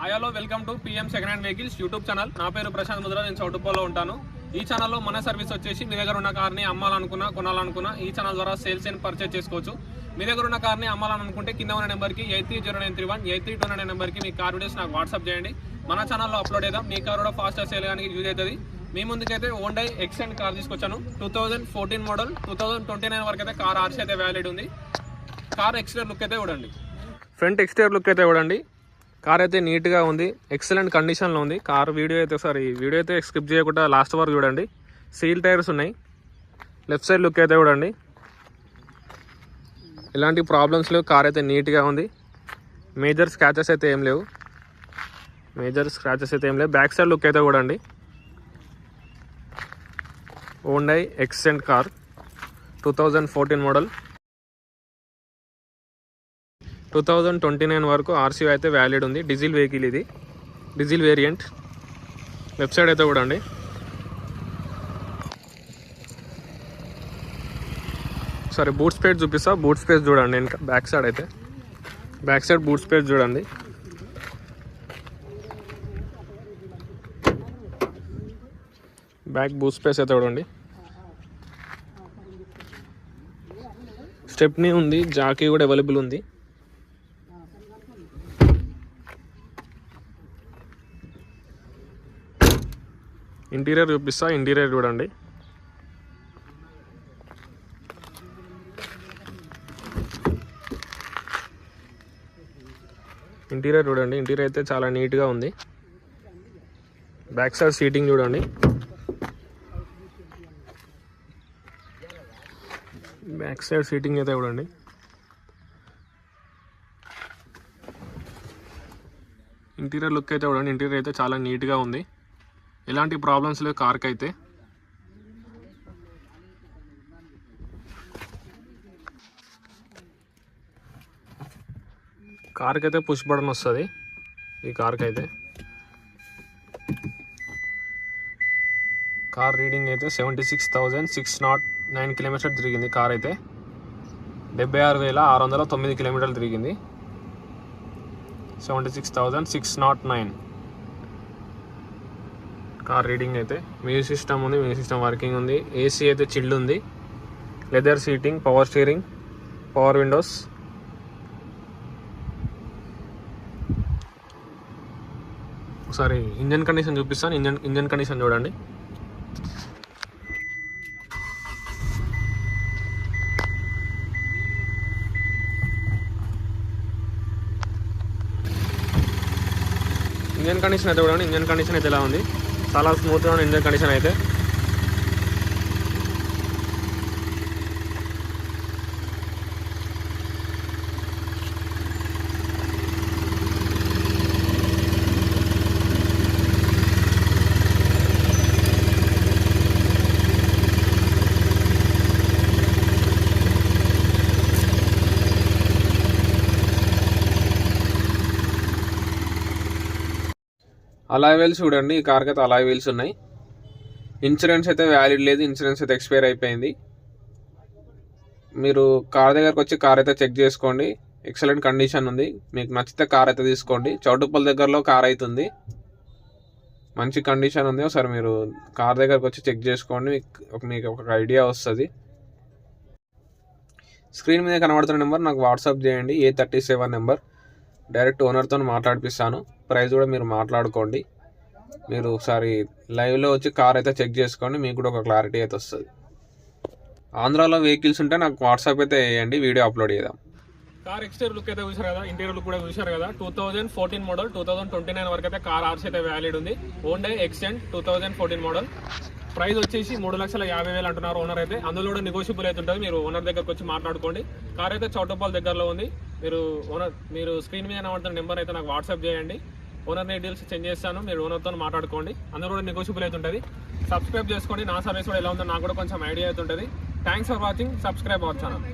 Hello welcome to PM second hand vehicles YouTube channel. నా పేరు ప్రశాంత్ ముద్ర, నేను చౌటుప్పల్లో ఉంటాను. ఈ ఛానల్లో మన సర్వీస్ వచ్చేసి మీ దగ్గర ఉన్న కార్ని అమ్మాలనుకున్నా కొనాలనుకున్నా ఈ ఛానల్ ద్వారా సేల్స్ అండ్ పర్చేజ్ చేసుకోవచ్చు. మీ దగ్గర ఉన్న కార్ని అమ్మాలనుకుంటే కింద ఉన్న నెంబర్కి 830931 8329 నెంబర్కి మీ కార్ వీడియోస్ నాకు వాట్సాప్ చేయండి. మన ఛానల్లో అప్లోడ్ చేద్దాం. మీ కార్ కూడా ఫాస్ట్గా సేల్ కానీ యూజ్ అవుతుంది. మీ ముందుకైతే హోండా ఎక్సెంట్ కార్ తీసుకొచ్చాను. 2014 మోడల్ 2029 వరకు అయితే కార్ ఆర్సీ అయితే వ్యాలిడ్ ఉంది. కార్ ఎక్స్టీరియర్ లుక్ అయితే చూడండి, ఫ్రంట్ ఎక్స్టీరియర్ లుక్ అయితే చూడండి. కార్ అయితే నీట్గా ఉంది, ఎక్సలెంట్ కండిషన్లో ఉంది. కార్ వీడియో అయితే స్కిప్ చేయకుండా లాస్ట్ వరకు చూడండి. సీల్ టైర్స్ ఉన్నాయి. లెఫ్ట్ సైడ్ లుక్ అయితే చూడండి, ఎలాంటి ప్రాబ్లమ్స్ లేవు. కార్ అయితే నీట్గా ఉంది. మేజర్ స్క్రాచెస్ అయితే ఏం లేవు. బ్యాక్ సైడ్ లుక్ అయితే చూడండి. హోండా ఎక్సెంట్ కార్ 2014 మోడల్ 2029 వరకు ఆర్సీ అయితే వ్యాలిడ్ ఉంది. డీజిల్ వెహికల్, ఇది డీజిల్ వేరియంట్. లెఫ్ట్ సైడ్ అయితే చూడండి. సరే బూట్ స్పేస్ చూపిస్తా. బూట్ స్పేస్ చూడండి. నేను బ్యాక్ సైడ్ బూట్ స్పేస్ చూడండి. బ్యాక్ బూట్ స్పేస్ అయితే చూడండి. స్టెప్నీ ఉంది, జాకీ కూడా అవైలబుల్ ఉంది. ఇంటీరియర్ చూపిస్తా. ఇంటీరియర్ చూడండి. ఇంటీరియర్ అయితే చాలా నీట్గా ఉంది. బ్యాక్ సైడ్ సీటింగ్ చూడండి. అయితే చూడండి. ఇంటీరియర్ లుక్ అయితే చూడండి. ఇంటీరియర్ అయితే చాలా నీట్గా ఉంది. ఎలాంటి ప్రాబ్లమ్స్ లేవు కార్కి అయితే. కార్కి అయితే పుష్ బటన్ వస్తుంది. ఈ కార్కి అయితే కార్ రీడింగ్ అయితే 76,609 కిలోమీటర్ తిరిగింది. కార్ అయితే 76,609 కిలోమీటర్లు తిరిగింది. 76,609 కార్ రీడింగ్ అయితే. మ్యూజిక్ సిస్టమ్ ఉంది, మ్యూజిక్ సిస్టమ్ వర్కింగ్ ఉంది. ఏసీ అయితే చిల్డ్ ఉంది. Leather seating, power steering, power Windows. ఒకసారి ఇంజన్ కండిషన్ చూపిస్తాను. ఇంజన్ కండిషన్ చూడండి. ఇంజన్ కండిషన్ అయితే చూడండి. ఇంజన్ కండిషన్ అయితే ఎలా ఉంది, చాలా స్మూత్గా ఉంది ఇంజన్ కండిషన్ అయితే. అలాయ్ వీల్స్ చూడండి. ఈ కార్కి అయితే అలాయ్ వీల్స్ ఉన్నాయి. ఇన్సూరెన్స్ అయితే వ్యాలిడ్ లేదు, ఇన్సూరెన్స్ అయితే ఎక్స్పైర్ అయిపోయింది. మీరు కార్ దగ్గరకు వచ్చి కార్ అయితే చెక్ చేసుకోండి. ఎక్సలెంట్ కండిషన్ ఉంది. మీకు నచ్చితే కార్ అయితే తీసుకోండి. చౌటుప్పల్ దగ్గరలో కార్ అవుతుంది, మంచి కండిషన్ ఉంది. ఒకసారి మీరు కార్ దగ్గరకు వచ్చి చెక్ చేసుకోండి, మీకు ఒక ఐడియా వస్తుంది. స్క్రీన్ మీద కనబడుతున్న నెంబర్ నాకు వాట్సాప్ చేయండి. A37 number. డైరెక్ట్ ఓనర్తో మాట్లాడిపిస్తాను. ప్రైస్ కూడా మీరు మాట్లాడుకోండి. మీరు ఒకసారి లైవ్లో వచ్చి కార్ అయితే చెక్ చేసుకోండి, మీకు కూడా ఒక క్లారిటీ అయితే వస్తుంది. ఆంధ్రాలో వెహికల్స్ ఉంటే నాకు వాట్సాప్ అయితే వేయండి, వీడియో అప్లోడ్ చేద్దాం. కార్ ఎక్స్టీరియర్ లుక్ అయితే చూసారు కదా, ఇంటీరియర్ లుక్ కూడా చూసారు కదా. 2014 మోడల్ 2029 వరకు అయితే కార్ ఆర్సీ అయితే వ్యాలిడ్ ఉంది. Honda Xcent 2014 model. ప్రైస్ వచ్చేసి 3,50,000 అంటున్నారు ఓనర్ అయితే. అందులో కూడా నెగోషియబుల్ అయితే ఉంటుంది. మీరు ఓనర్ దగ్గరకు వచ్చి మాట్లాడుకోండి. కార్ అయితే చౌటుప్పల్ దగ్గరలో ఉంది. మీరు స్క్రీన్ మీద కనబడుతున్న నెంబర్ అయితే నాకు వాట్సాప్ చేయండి. ఓనర్ డీటెయిల్స్ సెండ్ చేస్తాను, మీరు ఓనర్తో మాట్లాడుకోండి. అందులో కూడా నెగోషియబుల్ అయితే ఉంటుంది. సబ్స్క్రైబ్ చేసుకోండి. నా సర్వీస్ కూడా ఎలా ఉందో నాకు కూడా కొంచెం ఐడియా అయితే ఉంటుంది. Thanks for watching. Subscribe our channel.